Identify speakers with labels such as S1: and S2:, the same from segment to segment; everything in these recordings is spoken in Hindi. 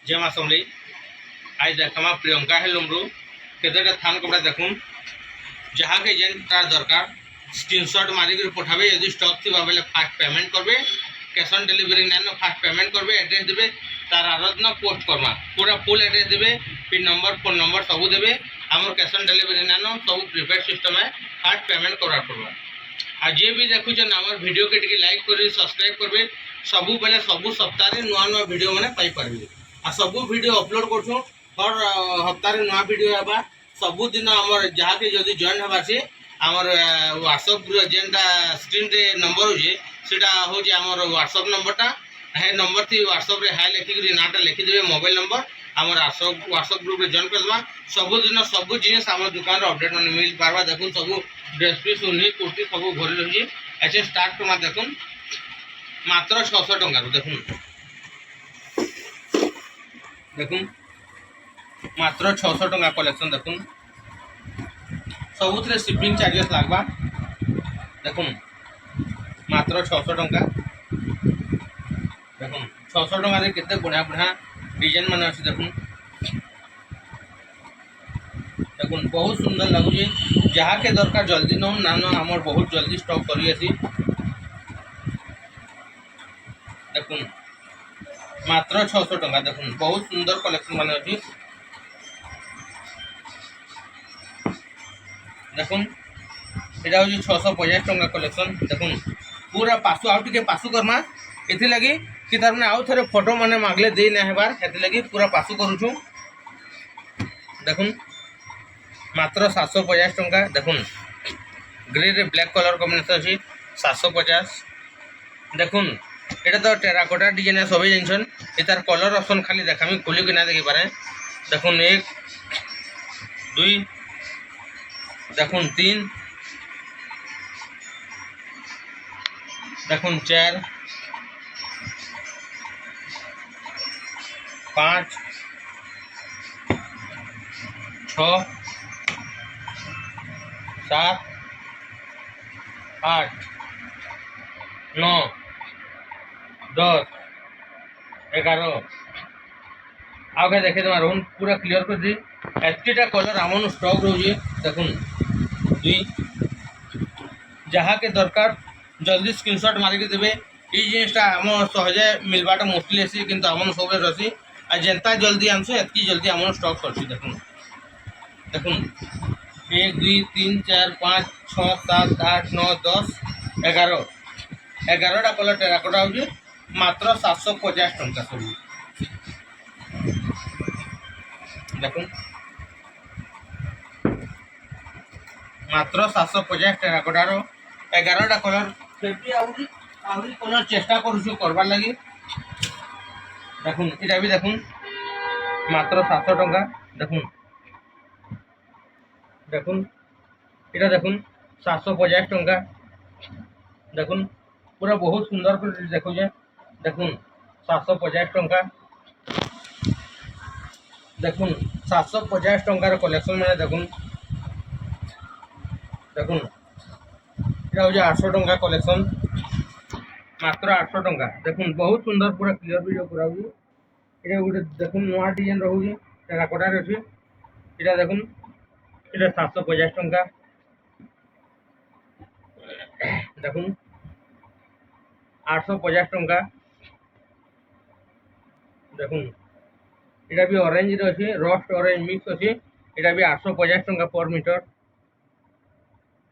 S1: जय माँ समली। आज देखा प्रियंका हेलुमरू केतेटा थान कपड़ा देखून जहाँ के जेन तार दरकार स्क्रीनशॉट मारिक पठाबे। यदि स्टॉक थी बेले फास्ट पेमेंट करबे, cash on delivery nine fast payment करबे, एड्रेस देबे, तार आरद न पोस्ट करमा पूरा फुल एड्रेस देबे, पिन नंबर फोन नंबर सब देबे। आमर कैश ऑन डिलीवरी नाइन सब प्रीपेड सिस्टम है, फास्ट पेमेंट करा पड़वा। आज जे भी देखुछन आमर वीडियो के टिके लाइक करी सब्सक्राइब करबे। सबु बेले सबु सप्ताह नुआ नुआ वीडियो माने पाई परबे। आ सबु वीडियो अपलोड करछु हर हफ्ताह नुआ वीडियो हेबा। सबु दिन आमर जहाँ के जदि जॉइन हेबा से आमर व्हाट्सएप जेनटा स्क्रीन रे नंबर होजे सेटा होजे आमर व्हाट्सएप नंबरटा। हे नंबर थी व्हाट्सएप रे हाय लिखिक नाटा लिखि देबे, मोबाइल नंबर आमर व्हाट्सएप ग्रुप रे जॉइन कर देबा। सबु दिन सबु जिनिस आमर दुकान रे अपडेट माने मिल पारबा। देखुन सबु ड्रेस पीस उन्हीं कुर्ती सबु भरी रही। ऐसे स्टार्ट करमा देखुन मात्र 600 टंका देखुन देखुन मात्र 600 टंका कलेक्शन देखुन। सबुथ शिपिंग चार्जेस लागबा। देखुन मात्र 600 टंका देखुन 600 टंका रे केते बढ़िया बढ़िया डिजाइन माने अछि। देखुन देखुन बहुत सुंदर लगुचे। जहाँ के दरकार जल्दी न नानो आमर बहुत जल्दी स्टॉक करी आसी। देखुन मात्र 600 टंका देखुन बहुत सुंदर कलेक्शन माने अछि। देखुन एटा होची 650 टंका कलेक्शन। देखुन पूरा पासु आउ टिके पासु करमा एथि लगी कि तार माने आउ थरे फोटो माने मागले दे ना हेबार एथि लगी पूरा पासु करूछु। देखुन मात्र 750 टंका। देखुन ग्रे रे ब्लैक कलर कॉम्बिनेशन अछि 750। देखुन एटा तो टेराकोटा डिजाइन है सबै जंक्शन एतार कलर ऑप्शन खाली देखामी खोली के ना देखि पारे। देखुन 1 2 देखुन 3 देखुन 4 5 6 7 8 9 10 11 आगे देखे तुम रोन पूरा क्लियर कर दी। एतटा कलर आमन स्टॉक रोजे। देखुन 2 जहाँ के दरकार जल्दी स्क्रीनशॉट मारिक देबे। ये जिनिसटा आम सहजे मिलवाटा मुश्किल है किंतु आमन सब रसी आ जेनता जल्दी आनसु एतकी जल्दी आमन स्टॉक करछि। देखुन देखुन 1 2 3 4 5 6 7 8 9 10 11 11टा कलर टेराकोटा होची मात्र 750 टंका सब। देखुन मात्र 750 टेराकोटार 11टा कलर फिर आउरी कलर चेष्टा करूछु करबार लगी। देखुन इटा भी देखुन मात्र 700 टंका। देखुन देखुन इटा देखुन 750 टंका। देखुन पूरा बहुत सुंदर कर देखो जे। देखुन 750 टंका। देखुन 750 टंकार कलेक्शन मैंने देखुन देखुन इटा हो 800 टंका कलेक्शन मात्र 800 टंका। देखुन बहुत सुंदर पूरा क्लियर वीडियो पूरा होगी। इटा गोटे देखुन नुआ डिजाइन रोचे टेराकोटा अच्छे। इटा देखुन इटा 750 टंका। देखुन 850 टंका। देखुन इटा भी ऑरेंज अच्छे रस्ट ऑरेंज मिक्स अच्छे। इटा भी 850 टंका पर मीटर।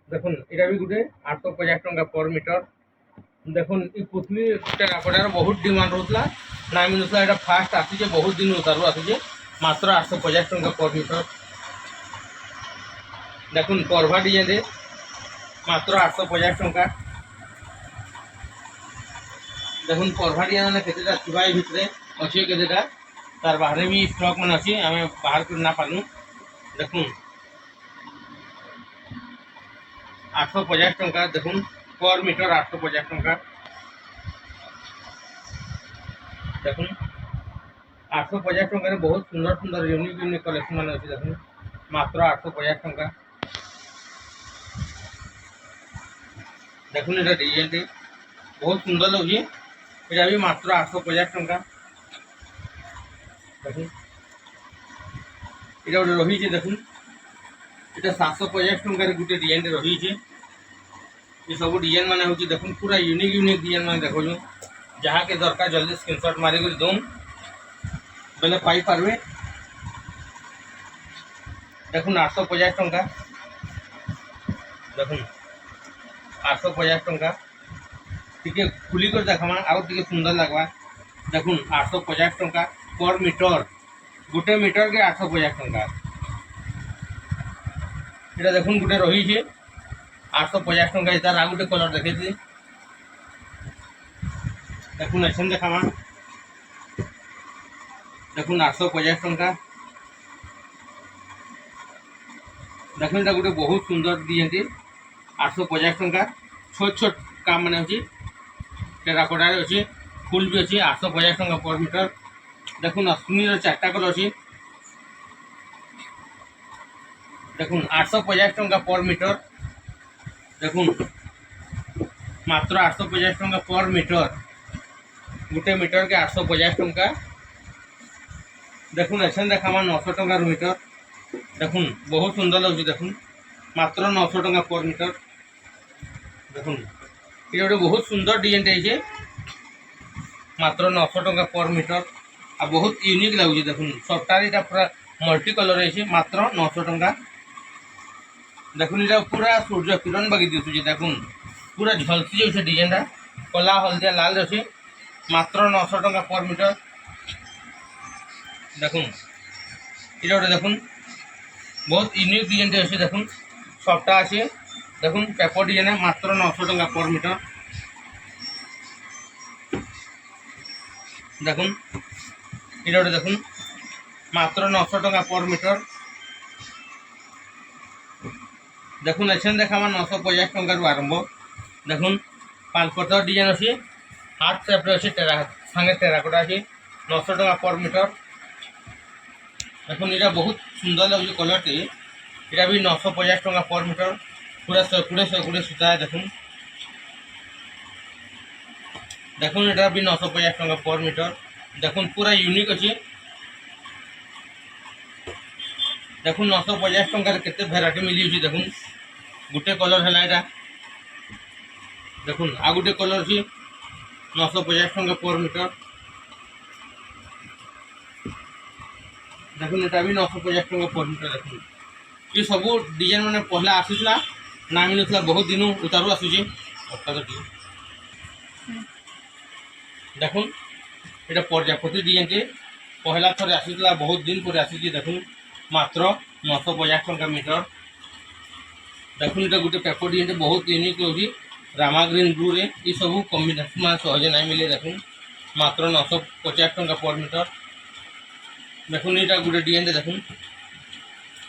S1: देखुन इटा भी गोटे 850 टंका पर मीटर। देखुन ई पुतली टेराकोटार बहुत डिमांड होता ना मिलता। एटा फास्ट आसी बहुत दिन उतारू आसी मात्र 850 टंका पर मीटर। देखुन करभा डिजाइन मात्र 850 टंका। देखुन करभा डिजाइन केतेटा थिबा ए भितरे अच्छे केतेटा तार बाहर भी स्टॉक मन अच्छी आम बाहर कर ना पालू। देखुन 850 टंका। देखुन पर मीटर 850 टंका। देखुन 850 टंका बहुत सुंदर सुंदर यूनिक यूनिक कलेक्शन मान अच्छे। देखुन मात्र 850 टंका। देखुन इटा डिजाइन बहुत सुंदर लगे। इटा भी मात्र 850 टंका। দেখুন এটা গোটে রয়েছে দেখুন এটা 750 टंकार गोटे डिजाइन रही ये सब डिजाइन मान हूँ देखुन पूरा यूनिक यूनिक डिजाइन मान देखो जहाँ के दरकार जल्दी स्क्रीनशॉट मारिक दौन बेले पाई पार्बे देखुन 850 टंका देखुन 850 टंका टिके खुली कर देखा आउ टे सुंदर लगवा देखुन 850 टंका पर मीटर गोटे मीटर के 850 टंका এটা দেখুন গোটে রয়েছে 850 टंका তার আর গোটে কলর দেখেছি দেখুন এখান দেখামা দেখুন 850 टंका দেখুন এটা গোটে বহুত সুন্দর ডিজাইনটি 850 टंका छोट छोट काम মানে হচ্ছে টেরাকোটার আছে ফুল বি আছে 850 टंका पर मीटर দেখুন অশ্বিনীর 4টা কলর আছে देखुन 850 टंका पर मीटर देखुन मात्र 850 टंका पर मीटर गोटे मीटर के 850 टंका देखुन ऐसा देखा 900 टंका मीटर देखुन बहुत सुंदर लगे देखुन मात्र 900 टंका पर मीटर देखुन ये गोटे बहुत सुंदर डिजाइन है मात्र 900 टंका पर मीटर आ बहुत यूनिक लगे देखुन सबटार यहाँ पूरा मल्टी कलर है मात्र 900 टंका देखुन ये पूरा सूर्य किरण बाकी दिशुचे देखुन पूरा झलसी जाऊे डिजाइनटा कला हलदिया लाल अच्छे मात्र 900 टंका पर मीटर देखुन ये गोटे देखुन बहुत यूनिक डिजाइन अच्छे देखुन सबटा अच्छे देखुन पेपर डिजाइन मात्र 900 टंका पर मीटर देखुन ये गोटे देखुन मात्र 900 टंका पर मीटर देखुन ऐसा देखा 950 टंकार आरंभ देखुन 5 पतर डिजाइन अच्छे हार्ट सेप्रे अच्छे सांगे टेराकोटा अच्छे 900 टंका पर मीटर देखुन ये बहुत सुंदर लगे कलर टी ये भी 950 टंका पर मीटर पूरा 100 सूता है देखुन देखुन ये भी 950 टंका पर मीटर देखुन पूरा यूनिक अच्छे देखुन 950 टंकार केते भेराइटी मिली देखुन गोटे कलर है यहाँ देखुन आ गोटे कलर अच्छी 950 टंका पर मीटर देखुन ये भी 950 टंका पर मीटर देखुन ये सब डिजाइन मैंने पहला आसूला ना मिलूला बहुत दिन उतारू आसूचे देखुन ये प्रजापति डिजाइन टे पहला थर आसूला बहुत दिन पर आसी देखुन मात्र 950 टंका मीटर देखुन ये गोटे पेपर डिजाइन बहुत यूनिक लगे रामा ग्रीन ब्लू रे ये सब कम्बिनेशन में सहजे नहीं मिले देखुन मात्र 950 टंका पर मीटर देखुन ये गोटे डिजाइन देखुन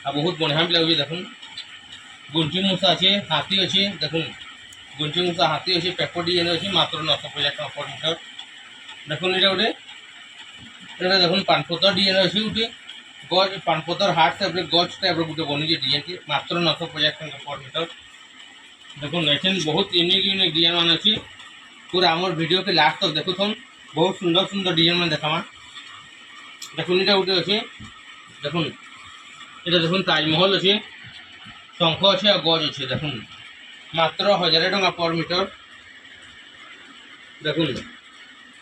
S1: आ बहुत बढ़िया भी लगे देखुन गुंटी मूसा अच्छे हाथी अच्छे देखुन गुंटी मूसा हाथी अच्छे पेपर डिजाइन अच्छे मात्र 950 टंका पर मीटर देखुन ये गोटे देखुन पानपतर डिजाइन अच्छे गोटे गज पानपतर हार्ट टाइप गज टाइप गोटे बनी डिजाइन मात्र 950 टंका पर मीटर देखुन ऐसे बहुत यूनिक यूनिक डिजाइन मान अच्छी पूरा आम वीडियो के लास्ट तक देखुन बहुत सुंदर सुंदर डिजाइन मान देखा देखुन ये गोटे अच्छे देखुन ये देखुन ताजमहल अच्छे शंख अच्छे और गज अच्छे देखुन मात्र 1000 टंका पर मीटर देखुन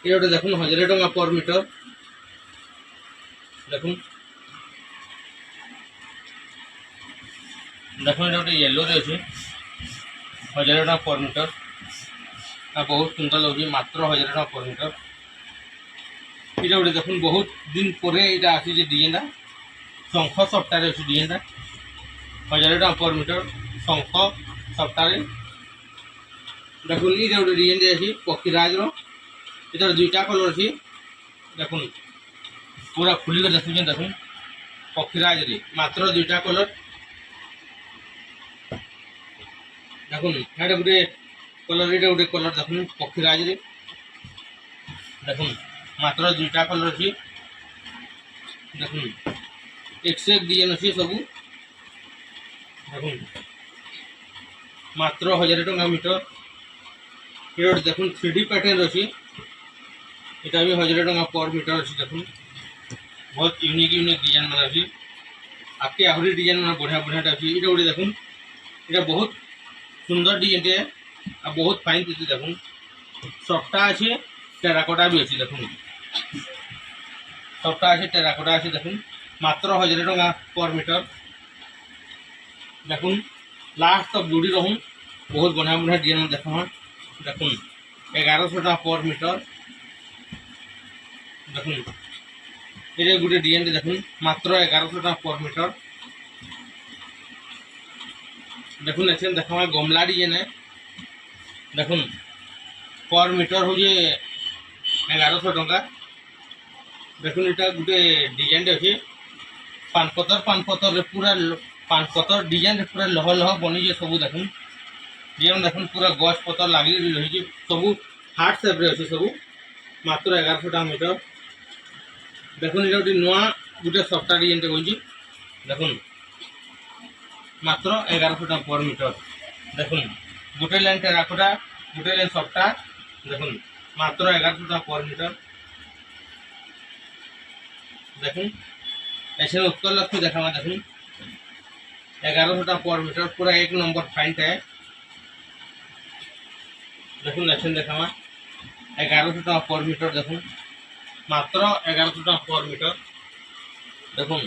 S1: ये गोटे देखुन 1000 टंका पर मीटर देखुन देखो ये गोटे येलो रे अच्छे 1000 टंका पर मीटर बहुत सुंदर लगे मात्र 1000 टंका पर मीटर ये गोटे देखुन बहुत दिन पर यहाँ आसी डिजाइनटा शंख सप्ताह अच्छे डिजाइनटा 1000 टंका पर मीटर शंख सप्ताह देखुन ये गोटे डिजाइन अच्छी पक्षीराज इधर दुईटा कलर अच्छी देखुन पूरा खुली कर देखुन देखुन पक्षीराज रे मात्र दुईटा कलर देखुन ये गोटे कलर ये गोटे कलर देखुन पक्षीराज रे देखुन मात्र दुईटा कलर अच्छी देखुन एक से एक डिजाइन अच्छी सब देखुन मात्र 1000 टंका मीटर ये देखुन 3D पैटर्न अच्छी यहाँ भी 1000 टंका पर मीटर अच्छी देखुन बहुत यूनिक यूनिक डिजाइन मान अच्छी आपके आहरी डिजाइन मान बढ़िया बढ़िया अच्छी ये गोटे देखून ये बहुत सुंदर डिजाइन टे आ बहुत फाइन पीस देखून सबटा अच्छे टेराकोटा भी अच्छी देखून सबटा अच्छे टेराकोटा अच्छे देखून मात्र 1000 टका पर मीटर देखून लास्ट तक जुड़ी रहूँ बहुत बढ़िया बढ़िया डिजाइन देख देखून 1100 टका पर मीटर देखून ये गोटे डिजाइन देखून मात्र 1100 टका पर मीटर देखून ऐसे देखा गमला डिजाइन है देखून पर मीटर हूँ 1100 टका देखून यहाँ गोटे डिजाइन अच्छे पान पतर पूरा पान पतर डिजाइन पूरा लह लह बनी सब देखून डिजाइन देखून पूरा गछ पतर लगी रही सब हार्ट सेप अच्छे सब मात्र 1100 टका मीटर देखून ये गोटे नुआ गोटे सफ्टा डिजाइन कहूँ देखून मात्र 1100 टका पर मीटर देखून गोटे लाइन टेराकोटा गोटे लाइन सफ्टा देखून मात्र 1100 टका पर मीटर देखून ऐसे उत्तर लक्ष्मी देखा देखून 1100 टका पर मीटर पूरा 1 नंबर फाइंट है देखून ऐसे देखा 1100 टका पर मीटर देखून मात्र 1100 टका पर मीटर देखून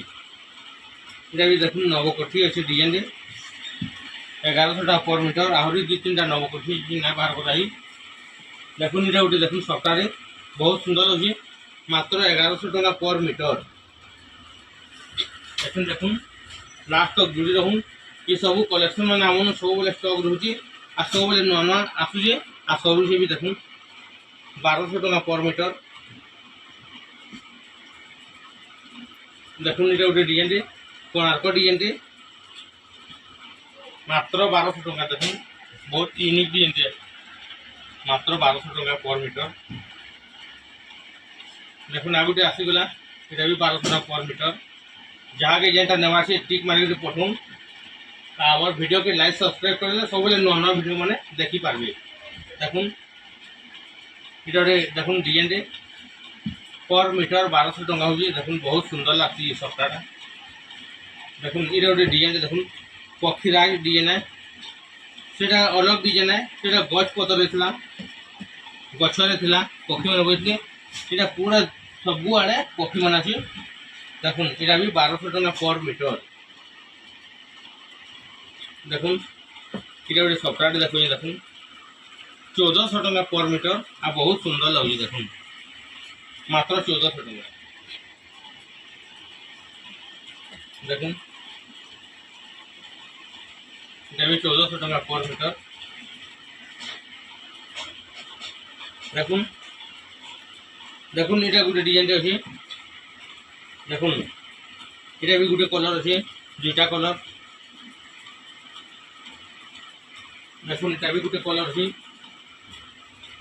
S1: ये भी देखून नवकोठी अच्छे डिजाइन 1100 टका पर मीटर आहरी 2-3टा नवकोठी ना बाहर कराई देखून ये गोटे देखून सप्ताह बहुत सुंदर अच्छे मात्र 1100 टका पर मीटर देखून लास्ट तक जुड़ी रहूँ ये सब कलेक्शन मैंने आम सब बेले स्टक रोचे आ सब बेले नुआ नुआ आसूचे आ सब भी देखूँ 1200 टका पर मीटर देखून ये गोटे डिजाइन कोणार्क डिजाइन मात्र 1200 टका देखून बहुत यूनिक डिजाइन मात्र 1200 टका पर मीटर देखून आ गोटे आसीगला ये भी 1200 टका पर मीटर जहाँ के जेनटा नेवा से टिक मारिक पठाऊँ आम वीडियो के लाइक सब्सक्राइब कर सब नुआ नुआ वीडियो मैंने देखी पार्बे देखून ये देखून डिजाइन पर मीटर 1200 टका हो देखून बहुत सुंदर लगती है सप्ताह देखून ये गोटे डिजाइन देखून पक्षीराज डिजाइन है सीटा अलग डिजाइन है सीटा गछ पतर गचरे पक्षी मैंने बैठे सीटा पूरा सबू आड़े पक्षी मान अच्छे देखून यहाँ भी 1200 टका पर मीटर देखून ये गोटे सप्ताह देखो देखून 1400 टका पर मीटर आ बहुत सुंदर लगे देखून मात्र 1400 टका देखून ये भी 1400 टका पर मीटर देखून देखून ये गोटे डिजाइन अच्छे देखून ये भी गोटे कलर अच्छे 2टा कलर देखून ये भी गोटे कलर अच्छे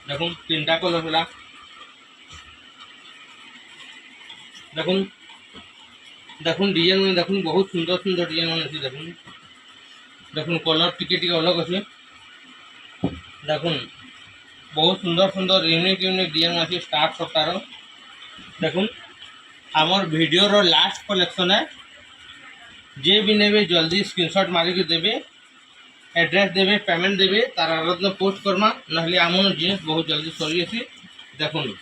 S1: देखून 3टा कलर है देखून देखून डिजाइन में देखून बहुत सुंदर सुंदर डिजाइन मान अच्छे देखून देखून कलर टिके टिके अलग अच्छे देखून बहुत सुंदर सुंदर यूनिक यूनिक डिजाइन अच्छे स्टार्ट सप्ताह देखून आमर वीडियोर लास्ट कलेक्शन है जे भी ने जल्दी स्क्रीनशॉट मारिक देवे एड्रेस देवे पेमेंट देवे तार आराधन पोस्ट करमा ना आम जिनिस बहुत जल्दी सरी आसी देखून।